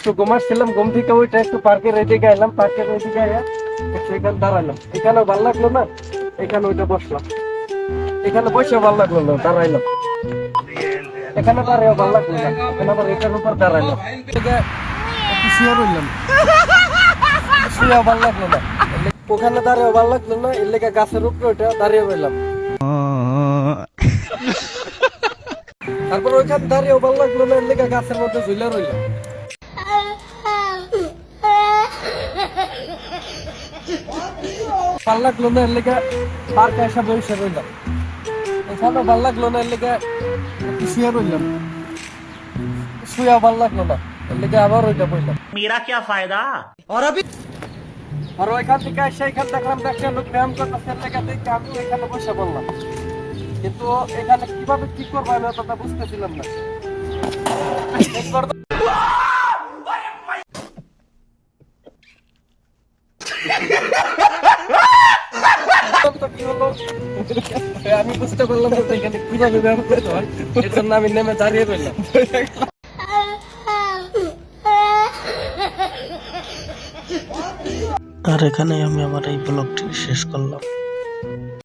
একটু ঘুমাচ্ছিলাম, ঘুম থেকে ওইটা একটু পার্কের এদিকে এলাম, পার্কের ওইদিকে সেখানে দাঁড়ালাম, এখানেও ভালো লাগলো না, এখানে ওইটা বসলাম, এখানে বসে ভালো লাগলো না, দাঁড়াইলাম, এখানে দাঁড়িয়েও ভালো লাগলো না, এখানে আবার এটার উপর দাঁড়াইলাম, একটু শুয়ে রইলাম, শুয়ে ভালো লাগলো না, ওখানে দাঁড়িয়েও ভালো লাগলো না, এর লেগে গাছের উপরে ওইটা দাঁড়িয়ে রইলাম, তারপর ওইখানে দাঁড়িয়েও ভালো লাগলো না, এর লেগে গাছের মধ্যে ঝুলে রইলাম, ভাল লাগলো না, এর লেগে পার্কে এসে বসে রইলাম, এখানে ভাল লাগলো না, এর লেগে একটু শুয়ে রইলাম, শুয়ে ভাল লাগলো না, এর লেগে আবার ওইটা বললাম। मेरा क्या फायदा। আর ওইখান থেকে এসে এখান দেখলাম একটা লোক ব্যায়াম করতেছে, এর লেগে দেখে আমি এখানে বসে বললাম, কিন্তু এখানে কিভাবে কি করবো আমি অতটা বুঝতেছিলাম না। একবার তো কি হলো, আমি বুঝতে পারলাম না যে এখানে কিভাবে ব্যায়াম করতে হয়, এর জন্য আমি নেমে দাঁড়িয়ে রইলাম। আর এখানে আমি আমার এই ব্লগটি শেষ করলাম।